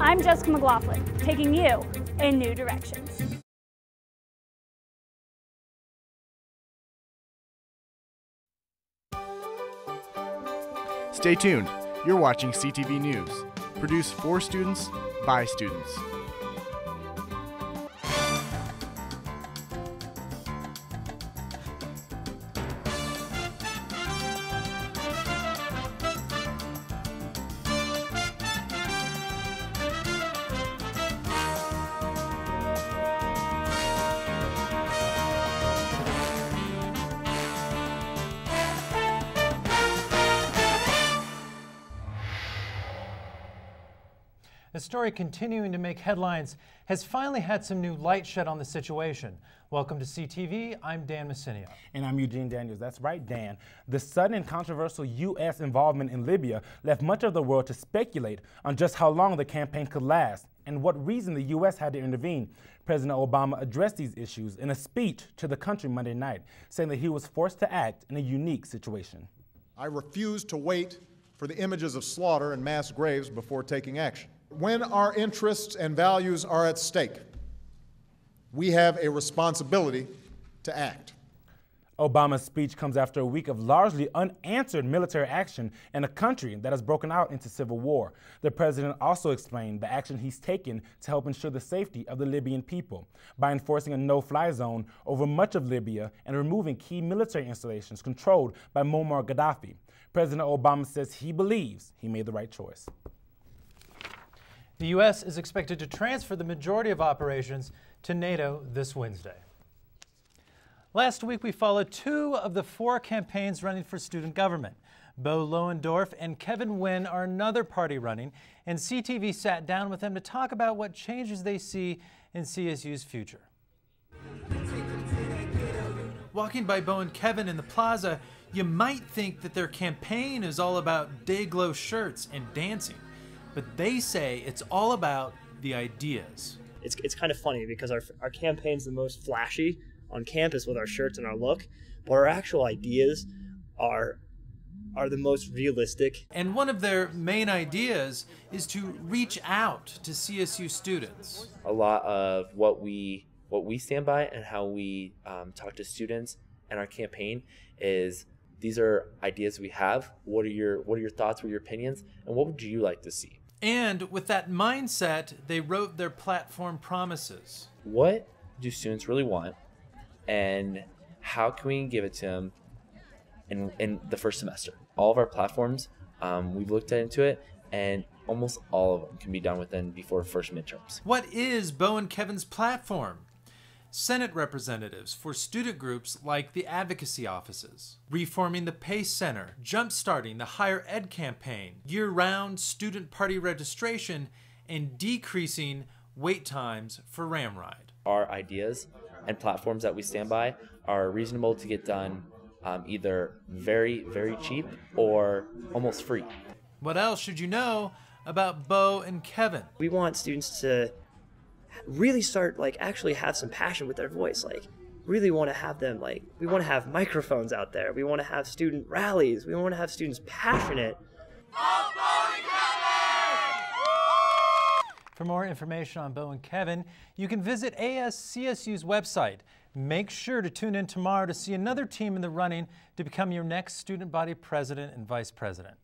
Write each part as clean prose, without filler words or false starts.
I'm Jessica McLaughlin, taking you in new directions. Stay tuned. You're watching CTV News, produced for students, by students. A story continuing to make headlines has finally had some new light shed on the situation. Welcome to CTV. I'm Dan Messinio. And I'm Eugene Daniels. That's right, Dan. The sudden and controversial U.S. involvement in Libya left much of the world to speculate on just how long the campaign could last and what reason the U.S. had to intervene. President Obama addressed these issues in a speech to the country Monday night, saying that he was forced to act in a unique situation. I refuse to wait for the images of slaughter and mass graves before taking action. When our interests and values are at stake, we have a responsibility to act. Obama's speech comes after a week of largely unanswered military action in a country that has broken out into civil war. The president also explained the action he's taken to help ensure the safety of the Libyan people by enforcing a no-fly zone over much of Libya and removing key military installations controlled by Muammar Gaddafi. President Obama says he believes he made the right choice. The U.S. is expected to transfer the majority of operations to NATO this Wednesday. Last week, we followed two of the four campaigns running for student government. Bo Lohendorf and Kevin Wynn are another party running, and CTV sat down with them to talk about what changes they see in CSU's future. Walking by Bo and Kevin in the plaza, you might think that their campaign is all about day-glow shirts and dancing. But they say it's all about the ideas. It's kind of funny because our campaign's the most flashy on campus with our shirts and our look, but our actual ideas are the most realistic. And one of their main ideas is to reach out to CSU students. A lot of what we stand by and how we talk to students and our campaign is these are ideas we have. What are your thoughts? What are your opinions? And what would you like to see? And with that mindset, they wrote their platform promises. What do students really want, and how can we give it to them in the first semester? All of our platforms, we've looked into it, and almost all of them can be done before first midterms. What is Bo and Kevin's platform? Senate representatives for student groups like the advocacy offices, reforming the PACE Center, jump-starting the higher ed campaign, year-round student party registration, and decreasing wait times for Ramride. Our ideas and platforms that we stand by are reasonable to get done either very, very cheap or almost free. What else should you know about Bo and Kevin? We want students to really start, actually have some passion with their voice. Really want to have them, we want to have microphones out there. We want to have student rallies. We want to have students passionate. For more information on Bo and Kevin, you can visit ASCSU's website. Make sure to tune in tomorrow to see another team in the running to become your next student body president and vice president.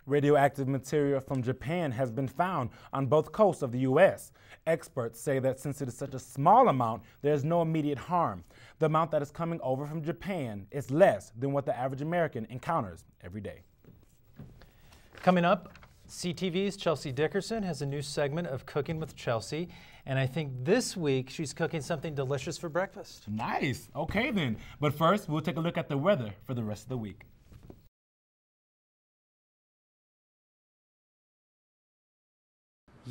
Radioactive material from Japan has been found on both coasts of the U.S. Experts say that since it is such a small amount, there is no immediate harm. The amount that is coming over from Japan is less than what the average American encounters every day. Coming up, CTV's Chelsea Dickerson has a new segment of Cooking with Chelsea, and I think this week she's cooking something delicious for breakfast. Nice. Okay then. But first, we'll take a look at the weather for the rest of the week.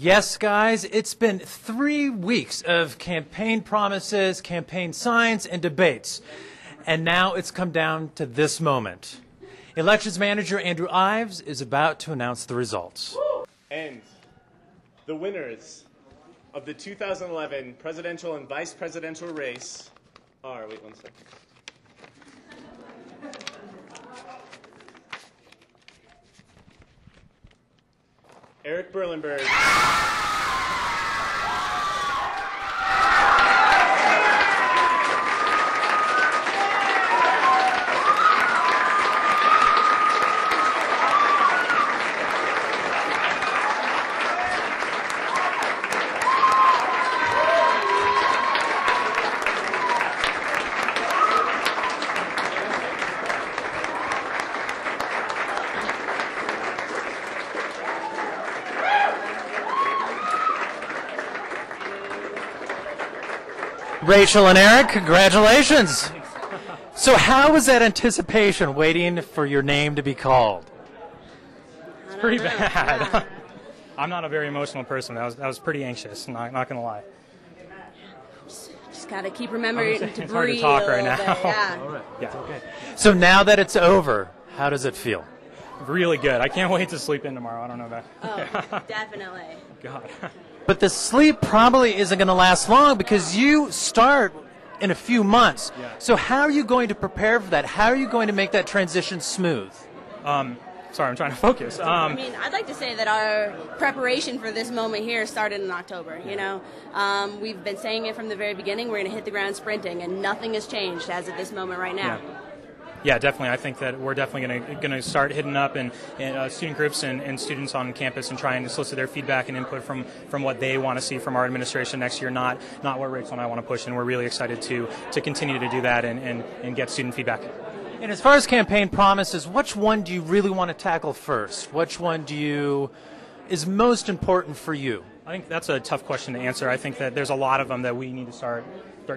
Yes, guys, it's been 3 weeks of campaign promises, campaign signs, and debates. And now it's come down to this moment. Elections Manager Andrew Ives is about to announce the results. And the winners of the 2011 presidential and vice presidential race are, wait one second. Eric Berlenberg. Rachel and Eric, congratulations. So how was that anticipation, waiting for your name to be called? It's pretty bad. I'm not a very emotional person. I was pretty anxious, not going to lie. Just got to keep remembering to It's breathe hard to talk right a now. little bit, yeah. All right. Yeah. Okay. So now that it's over, how does it feel? Really good. I can't wait to sleep in tomorrow. I don't know about. Oh, definitely. God. But the sleep probably isn't going to last long because you start in a few months. Yeah. So how are you going to prepare for that? How are you going to make that transition smooth? Sorry, I'm trying to focus. I mean, I'd like to say that our preparation for this moment here started in October. You know, we've been saying it from the very beginning. We're going to hit the ground sprinting, and nothing has changed as of this moment right now. Yeah, definitely. I think that we're definitely going to start hitting up and student groups and students on campus and trying to solicit their feedback and input from what they want to see from our administration next year, not what Rachel and I want to push. And we're really excited to continue to do that and get student feedback. And as far as campaign promises, which one do you really want to tackle first? Which one is most important for you? I think that's a tough question to answer. I think that there's a lot of them that we need to start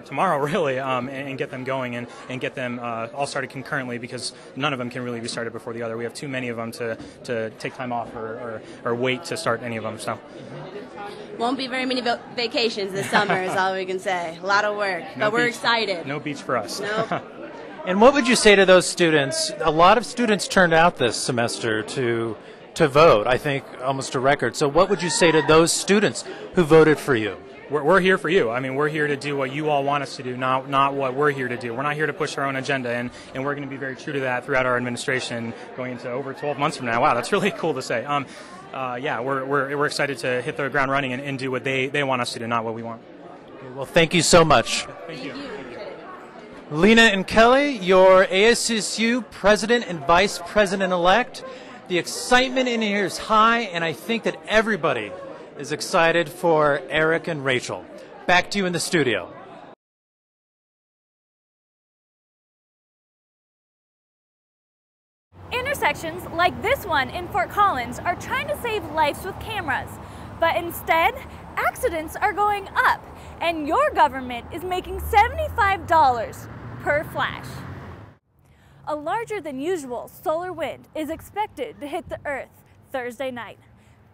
tomorrow, really, and get them going and get them all started concurrently, because none of them can really be started before the other. We have too many of them to take time off or wait to start any of them. So Won't be very many vacations this summer is all we can say. A lot of work, but we're excited. No beach for us. Nope. And what would you say to those students? A lot of students turned out this semester to vote, I think almost a record. So what would you say to those students who voted for you? We're here for you. I mean, we're here to do what you all want us to do, not what we're here to do. We're not here to push our own agenda, and we're going to be very true to that throughout our administration going into over 12 months from now. Wow, that's really cool to say. Yeah, we're excited to hit the ground running and do what they want us to do, not what we want. Well, thank you so much. Thank you. Lena and Kelly, your ASCSU President and Vice President-elect. The excitement in here is high, and I think that everybody is excited for Eric and Rachel. Back to you in the studio. Intersections like this one in Fort Collins are trying to save lives with cameras, but instead, accidents are going up, and your government is making $75 per flash. A larger than usual solar wind is expected to hit the Earth Thursday night.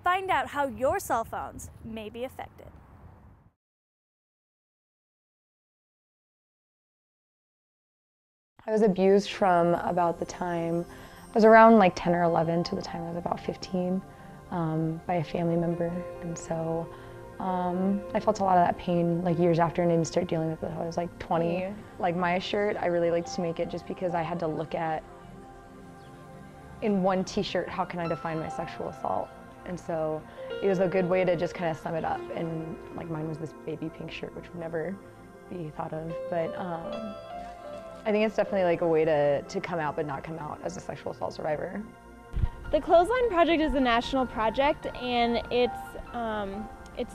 Find out how your cell phones may be affected. I was abused from about the time, I was around like 10 or 11 to the time I was about 15 by a family member. And so I felt a lot of that pain like years after and didn't start dealing with it until I was like 20. Like my shirt, I really liked to make it just because I had to look at, in one t-shirt, how can I define my sexual assault? And so it was a good way to just kind of sum it up. And like mine was this baby pink shirt, which would never be thought of. But I think it's definitely like a way to come out but not come out as a sexual assault survivor. The Clothesline Project is a national project, and it's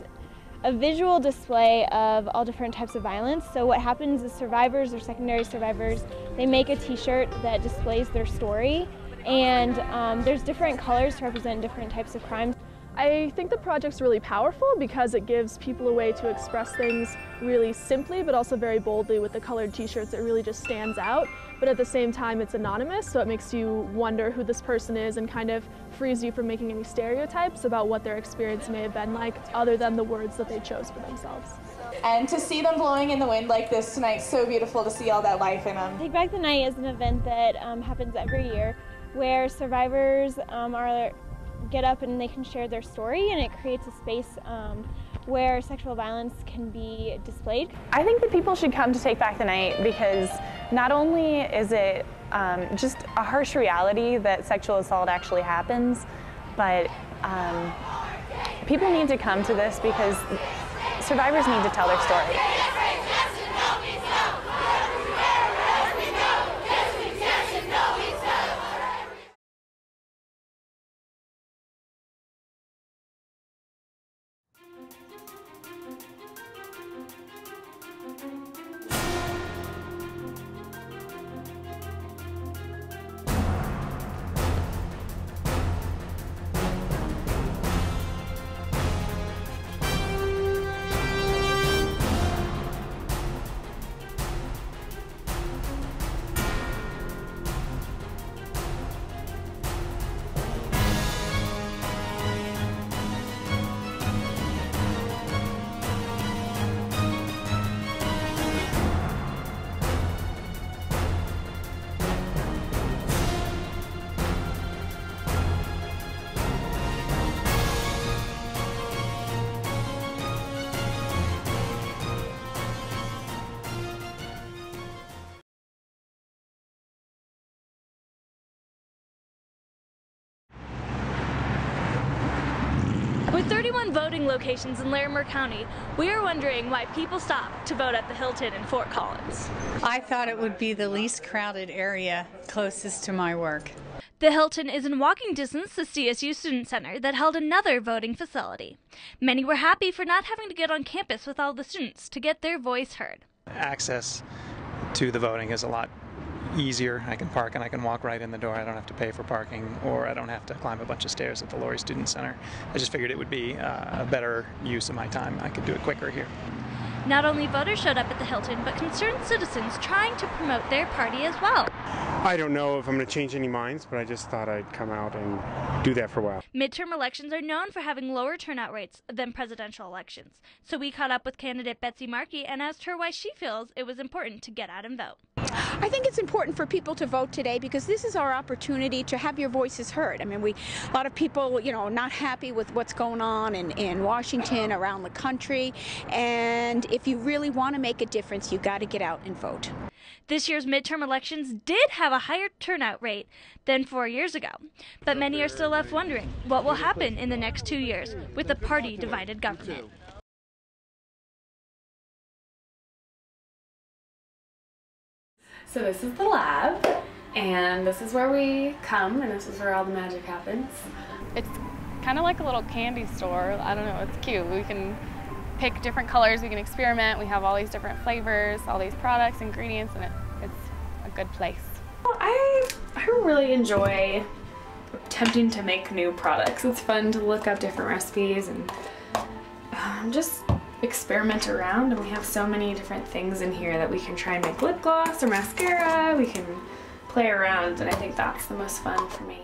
a visual display of all different types of violence. So what happens is survivors or secondary survivors, they make a t-shirt that displays their story, and there's different colors to represent different types of crimes. I think the project's really powerful because it gives people a way to express things really simply but also very boldly with the colored t-shirts. It really just stands out, but at the same time it's anonymous, so it makes you wonder who this person is and kind of frees you from making any stereotypes about what their experience may have been like other than the words that they chose for themselves. And to see them blowing in the wind like this tonight, so beautiful to see all that life in them. Take Back the Night is an event that happens every year where survivors get up and they can share their story, and it creates a space where sexual violence can be displayed. I think that people should come to Take Back the Night because not only is it just a harsh reality that sexual assault actually happens, but people need to come to this because survivors need to tell their story. With 31 voting locations in Larimer County, we are wondering why people stop to vote at the Hilton in Fort Collins. I thought it would be the least crowded area closest to my work. The Hilton is in walking distance to CSU Student Center that held another voting facility. Many were happy for not having to get on campus with all the students to get their voice heard. Access to the voting is a lot easier. I can park and I can walk right in the door. I don't have to pay for parking, or I don't have to climb a bunch of stairs at the Laurie Student Center. I just figured it would be a better use of my time. I could do it quicker here. Not only voters showed up at the Hilton, but concerned citizens trying to promote their party as well. I don't know if I'm going to change any minds, but I just thought I'd come out and do that for a while. Midterm elections are known for having lower turnout rates than presidential elections. So we caught up with candidate Betsy Markey and asked her why she feels it was important to get out and vote. I think it's important for people to vote today because this is our opportunity to have your voices heard. I mean, a lot of people, not happy with what's going on in Washington, around the country, and if you really want to make a difference, you got to get out and vote. This year's midterm elections did have a higher turnout rate than 4 years ago, but many are still left wondering what will happen in the next 2 years with a party-divided government. So this is the lab, and this is where we come, and this is where all the magic happens. It's kind of like a little candy store. I don't know, it's cute. We can pick different colors, we can experiment, we have all these different flavors, all these products, ingredients, and it's a good place. I really enjoy attempting to make new products. It's fun to look up different recipes and just experiment around, and we have so many different things in here that we can try and make lip gloss or mascara. We can play around, and I think that's the most fun for me.